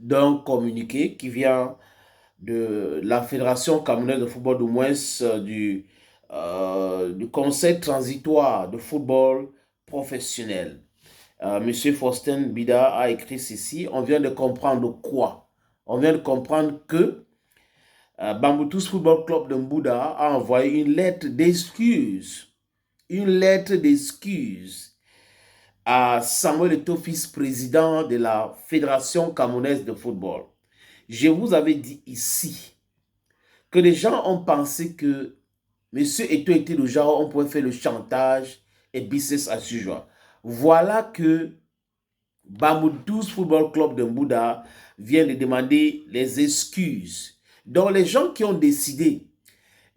d'un communiqué qui vient de la Fédération camerounaise de football, du moins du Conseil transitoire de football professionnel. Monsieur Faustin Bida a écrit ceci. On vient de comprendre quoi? On vient de comprendre que Bamboutus Football Club de Mbouda a envoyé une lettre d'excuse. Une lettre d'excuse à Samuel Eto'o, président de la Fédération camerounaise de football. Je vous avais dit ici que les gens ont pensé que M. Eto'o était le genre, on pouvait faire le chantage et business as usual. Voilà que Bamboutus Football Club de Mbouda vient de demander les excuses. Donc les gens qui ont décidé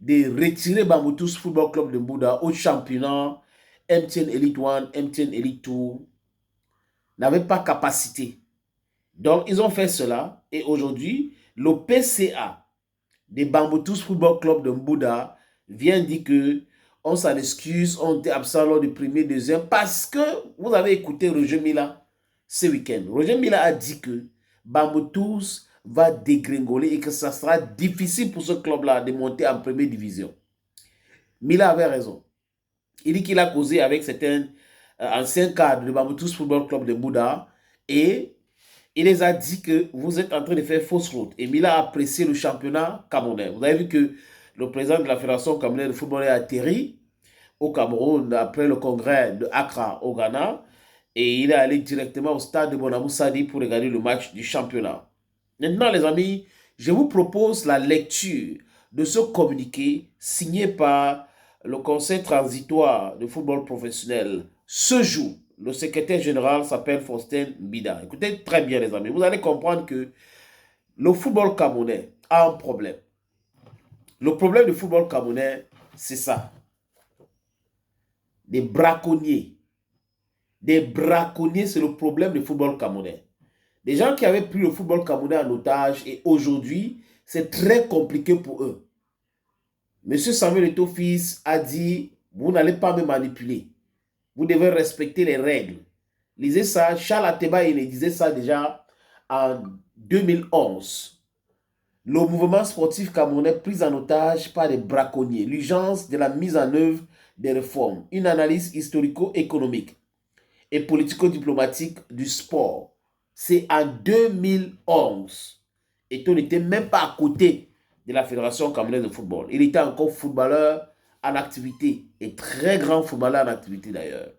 de retirer Bamboutus Football Club de Mbouda au championnat MTN Elite 1, MTN Elite 2 n'avaient pas capacité. Donc ils ont fait cela et aujourd'hui le PCA des Bamboutus Football Club de Mbouda vient dire que on s'en excuse, on était absent lors du premier, deuxième, parce que vous avez écouté Roger Mila ce week-end. Roger Mila a dit que Bamboutus va dégringoler et que ça sera difficile pour ce club-là de monter en première division. Mila avait raison. Il dit qu'il a causé avec certains anciens cadres de Bamboutus Football Club de Mbouda et il les a dit que vous êtes en train de faire fausse route. Et Mila a apprécié le championnat camerounais. Vous avez vu que le président de la Fédération camerounaise de football est atterri au Cameroun après le congrès de Accra au Ghana. Et il est allé directement au stade de Bonamou Sadi pour regarder le match du championnat. Maintenant, les amis, je vous propose la lecture de ce communiqué signé par le Conseil transitoire de football professionnel. Ce jour, le secrétaire général s'appelle Faustin Bida. Écoutez très bien, les amis. Vous allez comprendre que le football camerounais a un problème. Le problème du football camerounais, c'est ça. Des braconniers. Des braconniers, c'est le problème du football camerounais. Des gens qui avaient pris le football camerounais en otage et aujourd'hui, c'est très compliqué pour eux. Monsieur Samuel Eto'o a dit, vous n'allez pas me manipuler. Vous devez respecter les règles. Lisez ça, Charles Ateba, il disait ça déjà en 2011. Le mouvement sportif camerounais pris en otage par des braconniers. L'urgence de la mise en œuvre des réformes. Une analyse historico-économique et politico-diplomatique du sport. C'est en 2011. Et on n'était même pas à côté de la Fédération camerounaise de football. Il était encore footballeur en activité. Et très grand footballeur en activité d'ailleurs.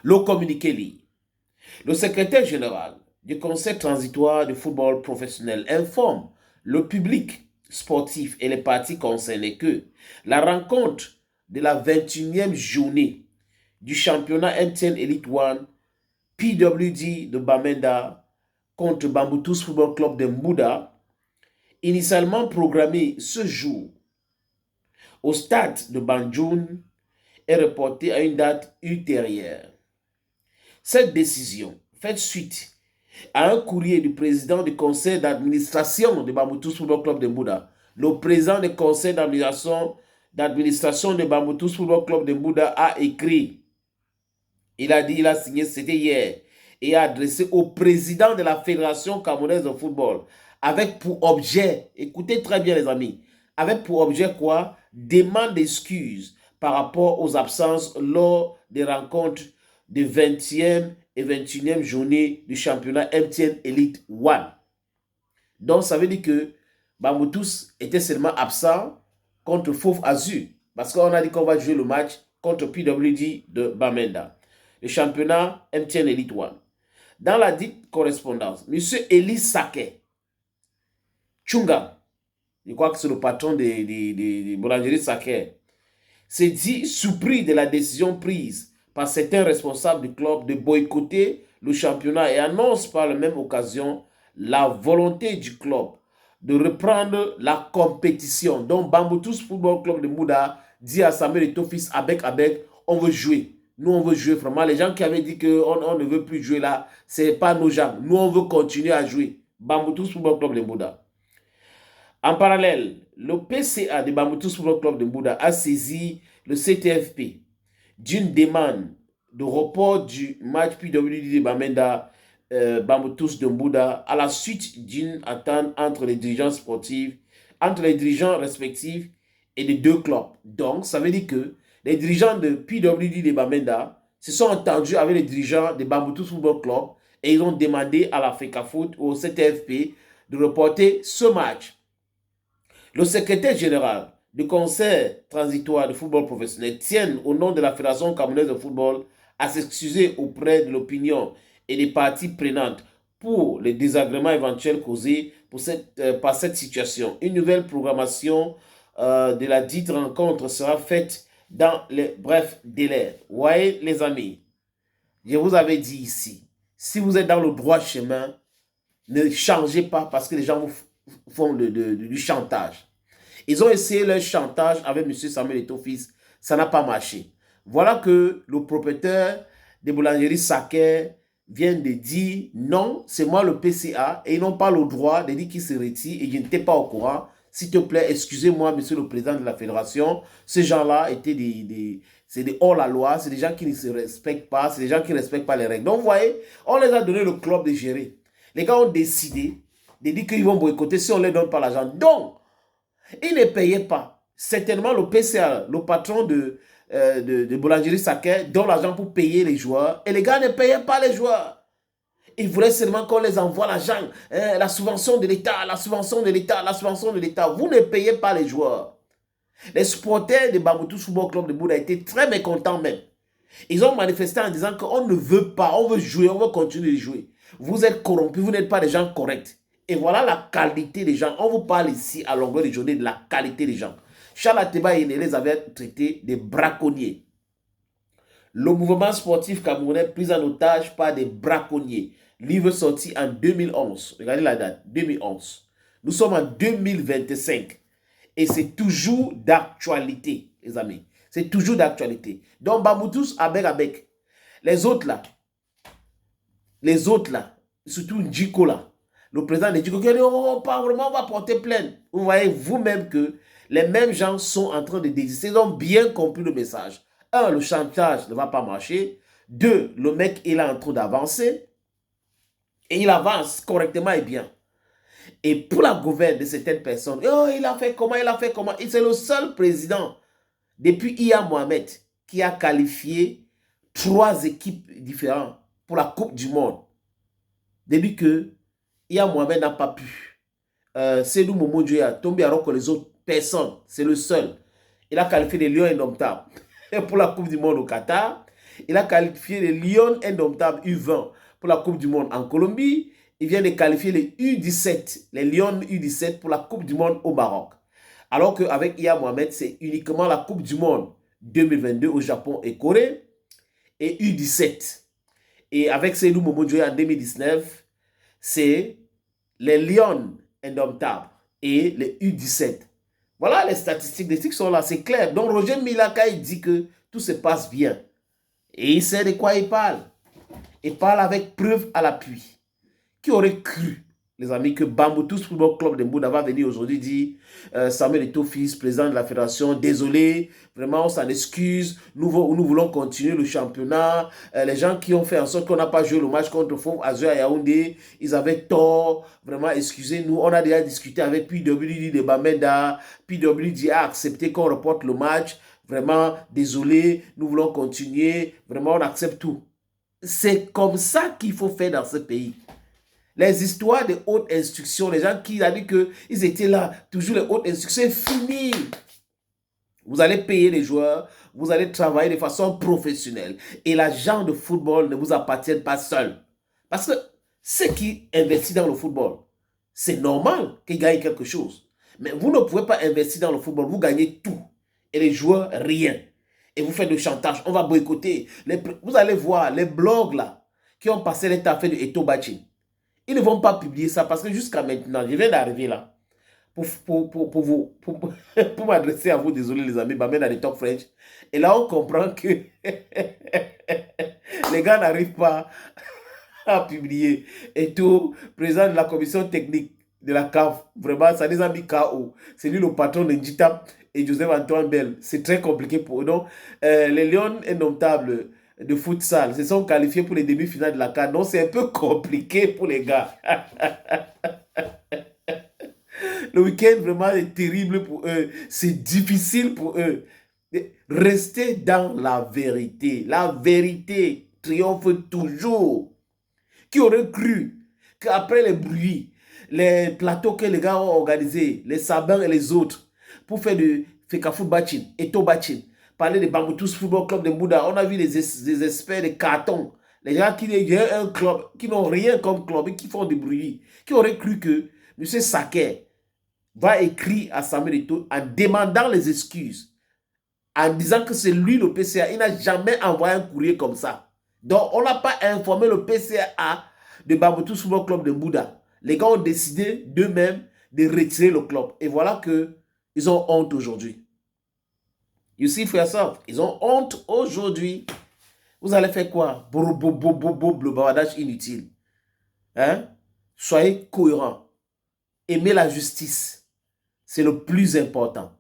Le communiqué lit. Le secrétaire général du Conseil transitoire de football professionnel informe le public sportif et les parties concernées que la rencontre de la 21e journée du championnat MTN Elite 1 PWD de Bamenda contre Bamboutus Football Club de Mbouda, initialement programmée ce jour au stade de Banjoun, est reportée à une date ultérieure. Cette décision fait suite à un courrier du président du conseil d'administration de Bamboutus Football Club de Mbouda. Le président du conseil d'administration de Bamboutus Football Club de Mbouda a écrit. Il a dit, il a signé, c'était hier, et a adressé au président de la Fédération camerounaise de football, avec pour objet, écoutez très bien les amis, avec pour objet quoi? Demande d'excuses par rapport aux absences lors des rencontres de 20e et 21e journée du championnat MTN Elite 1. Donc ça veut dire que Bamboutus était seulement absent contre Fauve Azur, parce qu'on a dit qu'on va jouer le match contre PWD de Bamenda. Le championnat MTN Elite 1. Dans la dite correspondance, M. Elie Saké, Tchunga, je crois que c'est le patron de boulangerie Saké, s'est dit surpris de la décision prise par certains responsables du club de boycotter le championnat et annonce par la même occasion la volonté du club de reprendre la compétition. Donc Bamboutus Football Club de Mbouda dit à Samuel Eto'o, avec, on veut jouer. Nous, on veut jouer vraiment. Les gens qui avaient dit qu'on ne veut plus jouer là, ce n'est pas nos gens. Nous, on veut continuer à jouer. Bamboutus Football Club de Mbouda. En parallèle, le PCA de Bamboutus Football Club de Mbouda a saisi le CTFP d'une demande de report du match PWD de Bamenda Bamboutus de Mbouda à la suite d'une entente entre les dirigeants sportifs, entre les dirigeants respectifs et des deux clubs. Donc, ça veut dire que les dirigeants de PWD de Bamenda se sont entendus avec les dirigeants de Bamboutus Football Club et ils ont demandé à la FECAFOOT ou au CTFP de reporter ce match. Le secrétaire général du Conseil transitoire de football professionnel tient, au nom de la Fédération camerounaise de football, à s'excuser auprès de l'opinion et des parties prenantes pour les désagréments éventuels causés par cette situation. Une nouvelle programmation de la dite rencontre sera faite dans les brefs délais. Voyez les amis, je vous avais dit ici, si vous êtes dans le droit chemin, ne changez pas parce que les gens vous font du chantage. Ils ont essayé leur chantage avec M. Samuel Eto'o-Fils. Ça n'a pas marché. Voilà que le propriétaire des boulangeries Saker vient de dire non, c'est moi le PCA et ils n'ont pas le droit de dire qu'ils se retirent et je n'étais pas au courant. S'il te plaît, excusez-moi, monsieur le président de la fédération. Ces gens-là étaient c'est des hors-la-loi, c'est des gens qui ne se respectent pas, c'est des gens qui ne respectent pas les règles. Donc, vous voyez, on les a donné le club de gérer. Les gars ont décidé de dire qu'ils vont boycotter si on ne leur donne pas l'argent. Donc, ils ne payaient pas. Certainement, le PCA, le patron de Boulangerie Saker, donne l'argent pour payer les joueurs. Et les gars ne payaient pas les joueurs. Ils voulaient seulement qu'on les envoie l'argent. La subvention de l'État, la subvention de l'État, la subvention de l'État. Vous ne payez pas les joueurs. Les supporters de Bamboutus Football Club de Bouddha étaient très mécontents même. Ils ont manifesté en disant qu'on ne veut pas, on veut jouer, on veut continuer de jouer. Vous êtes corrompus, vous n'êtes pas des gens corrects. Et voilà la qualité des gens. On vous parle ici à longueur de journée de la qualité des gens. Charles Ateba et les avait traités des braconniers. Le mouvement sportif camerounais pris en otage par des braconniers. Livre sorti en 2011. Regardez la date, 2011. Nous sommes en 2025. Et c'est toujours d'actualité, les amis. C'est toujours d'actualité. Donc, Bamboutus, avec. Les autres là, surtout Ndjiko là, le président de Ndjiko qui a dit, oh, pas vraiment, on va porter plainte. Vous voyez vous-même que les mêmes gens sont en train de désister. Ils ont bien compris le message. Un, le chantage ne va pas marcher. Deux, le mec est là en train d'avancer. Et il avance correctement et bien. Et pour la gouverne de certaines personnes, oh, il a fait comment. Et c'est le seul président depuis Iya Mohamed qui a qualifié 3 équipes différentes pour la Coupe du Monde. Depuis que Iya Mohamed n'a pas pu. Seydou Momodou a tombé alors que les autres personnes, c'est le seul. Il a qualifié les Lions Indomptables pour la Coupe du Monde au Qatar. Il a qualifié les Lions Indomptables U20 pour la Coupe du Monde en Colombie. Il vient de qualifier les U17, les Lions U17 pour la Coupe du Monde au Maroc. Alors qu'avec Iya Mohamed, c'est uniquement la Coupe du Monde 2022 au Japon et Corée et U17. Et avec Seydou Momodou en 2019, c'est les Lions Indomptables et les U17. Voilà les statistiques. Les statistiques sont là, c'est clair. Donc Roger Milaka, il dit que tout se passe bien. Et il sait de quoi il parle. Il parle avec preuve à l'appui. Qui aurait cru, les amis, que Bamboutus Football Club de Mbouda va venir aujourd'hui dire Samuel Eto'o-Fils, président de la fédération, désolé, vraiment on s'en excuse, nous voulons continuer le championnat. Les gens qui ont fait en sorte qu'on n'a pas joué le match contre Fauve Azur à Yaoundé, ils avaient tort, vraiment excusez-nous. On a déjà discuté avec PWD de Bamenda, PWD a accepté qu'on reporte le match, vraiment désolé, nous voulons continuer, vraiment on accepte tout. C'est comme ça qu'il faut faire dans ce pays. Les histoires de haute instruction, les gens qui ont dit qu'ils étaient là, toujours les hautes instructions, c'est fini. Vous allez payer les joueurs, vous allez travailler de façon professionnelle. Et l'agent de football ne vous appartient pas seul. Parce que ceux qui investissent dans le football, c'est normal qu'ils gagnent quelque chose. Mais vous ne pouvez pas investir dans le football, vous gagnez tout. Et les joueurs, rien. Et vous faites du chantage, on va boycotter. Vous allez voir les blogs là, qui ont passé l'état fait de Eto'o Bachin. Ils ne vont pas publier ça parce que jusqu'à maintenant, je viens d'arriver là pour m'adresser à vous, désolé les amis, m'amène à des Talk French. Et là, on comprend que les gars n'arrivent pas à publier. Et tout, président de la commission technique de la CAF, vraiment, ça les a mis KO. C'est lui le patron de Njitap et Joseph Antoine Bell. C'est très compliqué pour eux. Donc, les Lions Indomptables de futsal se sont qualifiés pour les demi-finales de la CAN. Donc, c'est un peu compliqué pour les gars. Le week-end, vraiment, est terrible pour eux. C'est difficile pour eux. Restez dans la vérité. La vérité triomphe toujours. Qui aurait cru qu'après les bruits, les plateaux que les gars ont organisés, les sabins et les autres, pour faire de Fekafu Bachin, Eto Bachin, parler de Bamboutus Football Club de Bouddha, on a vu des experts de carton, les gens qui ont un club, qui n'ont rien comme club et qui font des bruits, qui auraient cru que M. Saké va écrire à Samuel Eto'o en demandant les excuses, en disant que c'est lui le PCA. Il n'a jamais envoyé un courrier comme ça. Donc, on n'a pas informé le PCA de Bamboutus Football Club de Bouddha. Les gars ont décidé d'eux-mêmes de retirer le club. Et voilà qu'ils ont honte aujourd'hui. You see for yourself. Ils ont honte aujourd'hui. Vous allez faire quoi? Le bavardage inutile. Hein? Soyez cohérents. Aimez la justice. C'est le plus important.